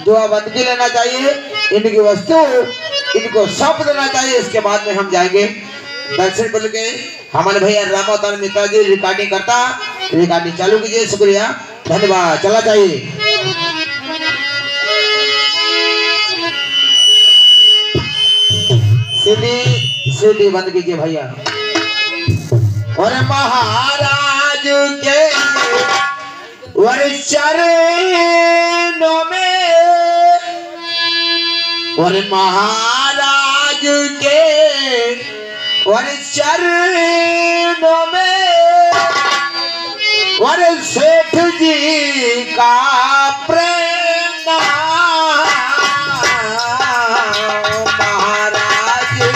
दुआ बंद के लेना चाहिए, इनकी वस्तु इनको सौंप देना चाहिए। इसके बाद में हम जाएंगे दर्शन बोल के। हमारे भैया रामोतान मित्रा जी रिकॉर्डिंग करता, रिकॉर्डिंग चालू कीजिए। शुक्रिया, धन्यवाद। चला चाहिए सीधी बंद कीजिए भैया। और महाराज के चरणों में, और महाराज के चरणों में, और सेठ जी का प्रेम महाराज के।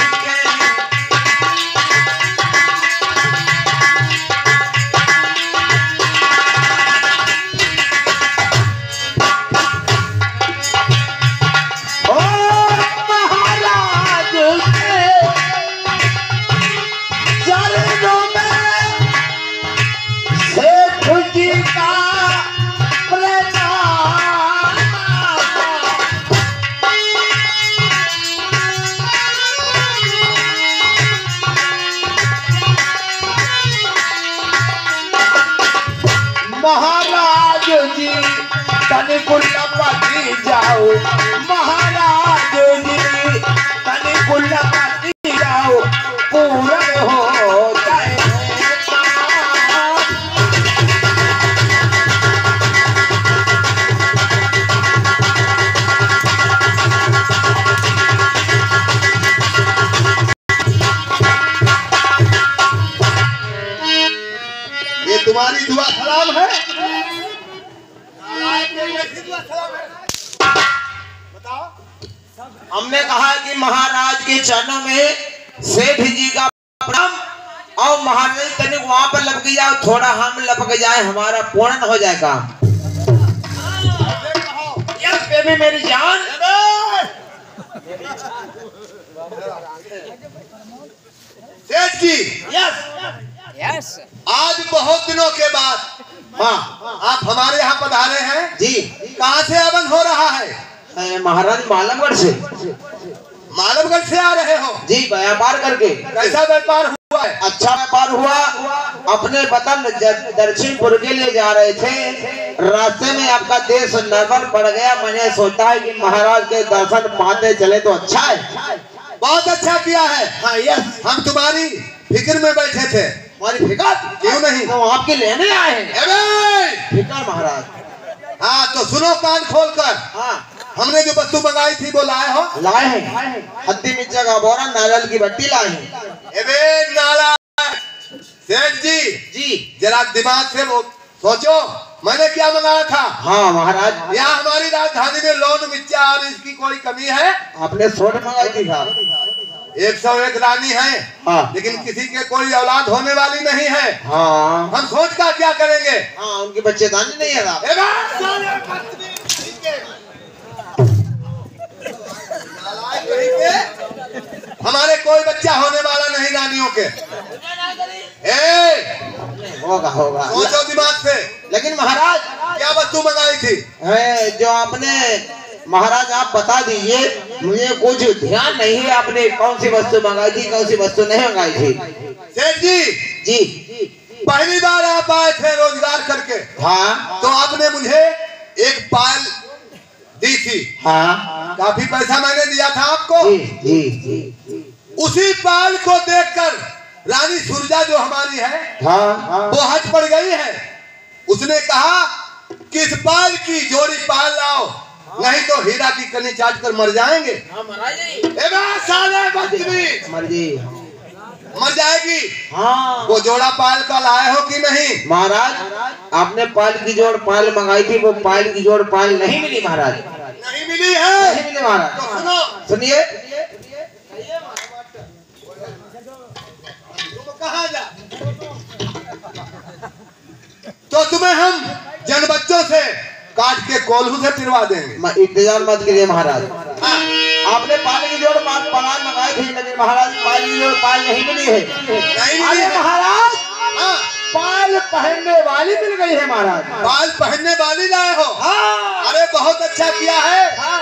महाराज जी तनि कुल्लपति जाओ, महाराज जी तनि कुल्लपति जाओ, पूरा हो जाए। ये तुम्हारी दुआ सलाम है। बताओ, हमने कहा कि महाराज के चरणों में सेठ जी का प्रणाम, और महाराज तनिक वहां पर लपक जाओ, थोड़ा हम लपक जाए, हमारा पूर्ण हो जाए काम। यस बेबी मेरी जान। सेठ जी, यस यस आज बहुत दिनों के बाद हाँ आप हमारे यहाँ पधारे हैं जी। कहाँ से आगमन हो रहा है? महाराज मालमगढ़ से। मालवगढ़ से आ रहे हो जी, व्यापार करके। कैसा व्यापार हुआ है? अच्छा व्यापार हुआ। अपने वतन दक्षिणपुर के लिए जा रहे थे, रास्ते में आपका देश निर्भर पड़ गया। मैंने सोचा है कि महाराज के दर्शन पाते चले तो अच्छा है। बहुत अच्छा किया है। हाँ यस, हम तुम्हारी फिक्र में बैठे थे। हमारी फिकर क्यों नहीं? तो आपके लेने आए हैं फिकर महाराज। हाँ तो सुनो कान खोलकर, हाँ हमने जो वस्तु मंगाई थी वो लाए हो? लाए हैं, हद्दी मिर्चा का बोरा, नारियल की बट्टी लाए हैं। नाला सेठ जी, जी जरा दिमाग से वो सोचो मैंने क्या मंगाया था। हाँ महाराज, यहाँ हमारी राजधानी में लोन मिर्चा और इसकी कोई कमी है? आपने सोट मंगाई थी साहब। 101 रानी है, हाँ लेकिन किसी के कोई औलाद होने वाली नहीं है। हाँ हम सोच का क्या करेंगे? हाँ, उनके बच्चेदानी नहीं है साहब। हमारे कोई बच्चा होने वाला नहीं रानियों के। होगा होगा, सोचो दिमाग से। लेकिन महाराज क्या वस्तु मंगाई थी? जो आपने महाराज आप बता दीजिए, मुझे कुछ ध्यान नहीं है आपने कौन सी वस्तु मंगाई थी, कौन सी वस्तु नहीं मंगाई थी। सेठ जी, जी पहली बार आप आए थे रोजगार करके, हाँ तो आपने मुझे एक पायल दी थी। हाँ काफी पैसा मैंने दिया था आपको। जी जी जी, उसी पायल को देखकर रानी सुरजा जो हमारी है हाँ वो हट पड़ गई है। उसने कहा कि इस पायल की जोड़ी पायल लाओ, नहीं तो हीरा की कली चाट कर मर जाएंगे। मर जाएगी। हाँ वो जोड़ा पायल का लाए हो कि नहीं? महाराज, आपने पायल की जोड़ पायल मंगाई थी, वो पायल की जोड़ पायल नहीं मिली महाराज। नहीं मिली है? नहीं मिली महाराज। तो सुनो, सुनिए, कहाँ जा? तो तुम्हें हम जन बच्चों से काट के कोल्हू से फिरवा देंगे। इंतजार मत कीजिए महाराज। आपने पायल की जोड़ पायल मंगाई थी, लेकिन महाराज पायल की जोड़ पायल नहीं मिली है। नहीं मिली है महाराज, हाँ। पायल पहनने वाली मिल गई है महाराज। पायल पहनने वाली लाए हो? हाँ। अरे बहुत अच्छा किया है। हाँ।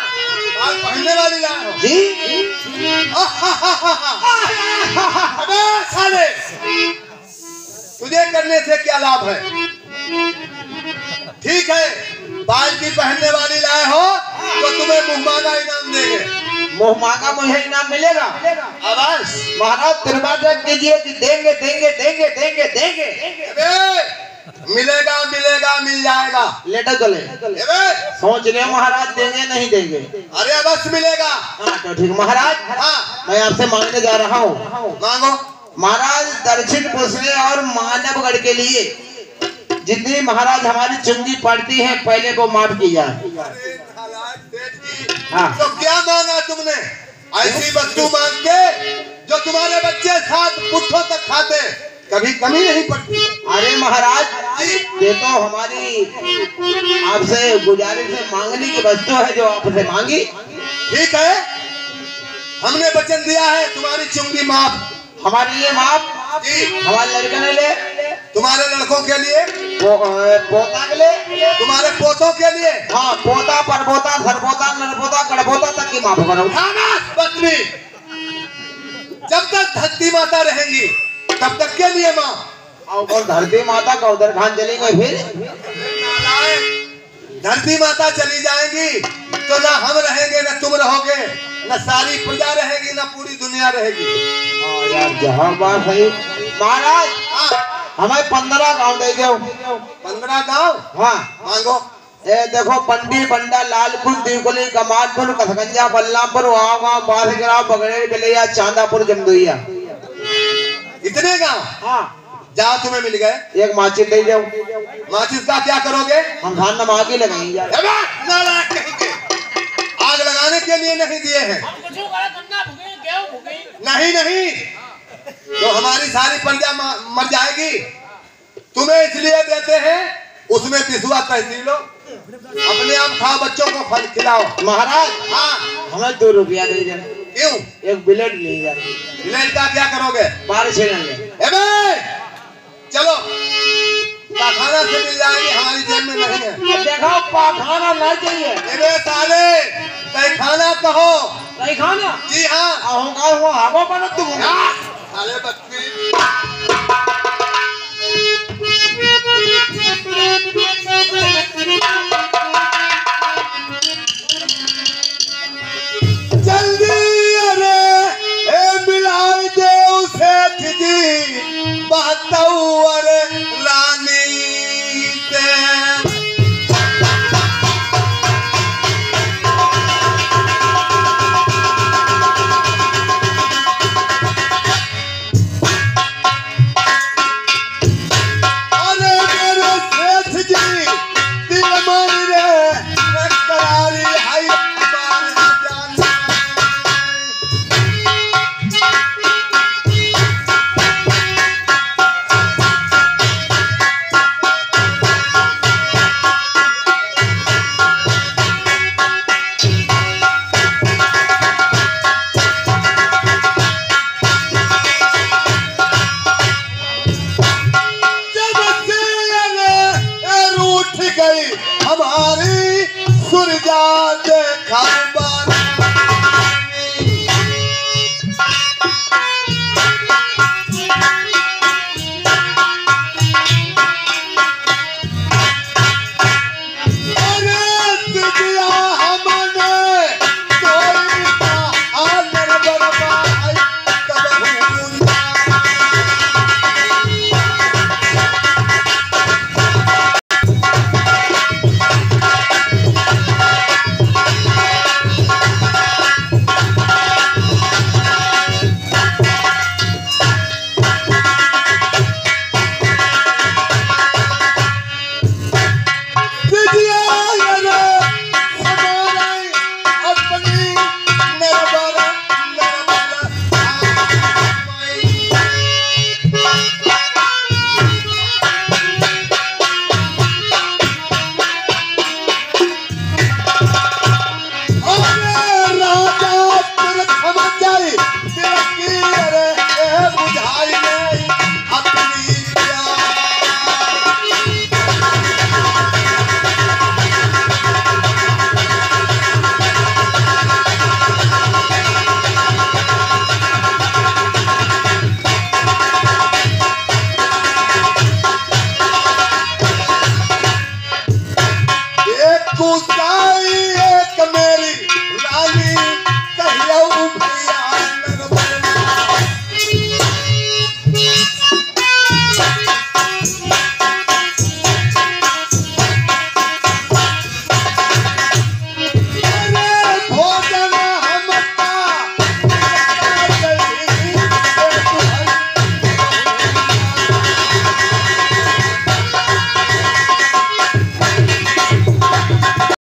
बाल पहनने वाली लाए हो जी। अबे साले, तुझे करने से क्या लाभ है? ठीक है, बाल की पहनने वाली लाए हो तो तुम्हें मुहमांगा इनाम देंगे। मुँह मांगा मुझे इनाम मिलेगा। अवश्य महाराज तिरमार रख दीजिए कि देंगे देंगे देंगे देंगे देंगे। अबे मिलेगा मिलेगा मिल जाएगा। लेटर चले अबे सोच रहे महाराज देंगे नहीं देंगे। अरे अवश्य मिलेगा। हाँ तो ठीक महाराज। हाँ मैं आपसे मांगने जा रहा हूँ। मांगो। महाराज दक्षिण पूछने और मानवगढ़ के लिए जितनी महाराज हमारी चुंगी पड़ती है पहले वो माफ की जाए। अरे नालायक सेठ जी, हाँ। तो क्या मांगा तुमने? ऐसी वस्तु मांग के जो तुम्हारे बच्चे 7 पुट्ठों तक खाते, कभी कमी नहीं पड़ती। अरे महाराज ये तो हमारी आपसे गुजारिश है, मांगने की वस्तु है जो आपसे मांगी। ठीक है, हमने वचन दिया है तुम्हारी चुंगी माफ। हमारे लिए माफ जी। हमारे लड़के ने ले, तुम्हारे लड़कों के लिए, पोता के लिए, तुम्हारे पोतों के लिए। हाँ पोता परपोता सरपोता नरपोता गढ़पोता तक की माफ करो। पत्नी, जब तक धरती माता रहेंगी तब तक के लिए माफ। और धरती माता का उधर खान चली गई फिर। धरती माता चली जाएंगी तो ना हम रहेंगे ना तुम रहोगे, ना सारी प्रजा रहेगी ना पूरी दुनिया रहेगी। हाँ यार जहाँ बात सही। महाराज हमें 15 गांव दे दो। 15 गांव? हाँ मांगो। ये देखो पंडी बंडा लालपुर दीवकुली कमालपुर कसगंजा बल्लापुर वावा बालगिरा बगड़ेर बिलैया चांदापुर जमदुइया। इतने गांव? हाँ जाओ तुम्हें मिल गए। एक माचिस दे जाओ। माचिस का क्या करोगे? हम खान में आग ही लगाएंगे यार। नालायक कहेंगे, आग लगाने के लिए नहीं दिए हैं। नहीं नहीं, तो हमारी सारी प्रजा मर जाएगी। तुम्हें इसलिए देते हैं, उसमें पिसुआ तहसीलो, अपने आप खाओ, बच्चों को फल खिलाओ। महाराज हाँ हमें 2 रुपया दे दे। क्यों? एक बिलेट ले जा। बिलेट का क्या करोगे? 12 छेलेंगे। चलो पाखाना से मिल जाएंगे, हमारी जेब में नहीं है। देखो पाखाना ना चाहिए। अबे साले, तहखाना कहो। तहखाना? जी हाँ। होगा हुआ हवा पर तुम। साले बच्चे। जल्दी अरे मिलाई दे उसे जी बहत्तर रानी से। हमारी सुरजा देखा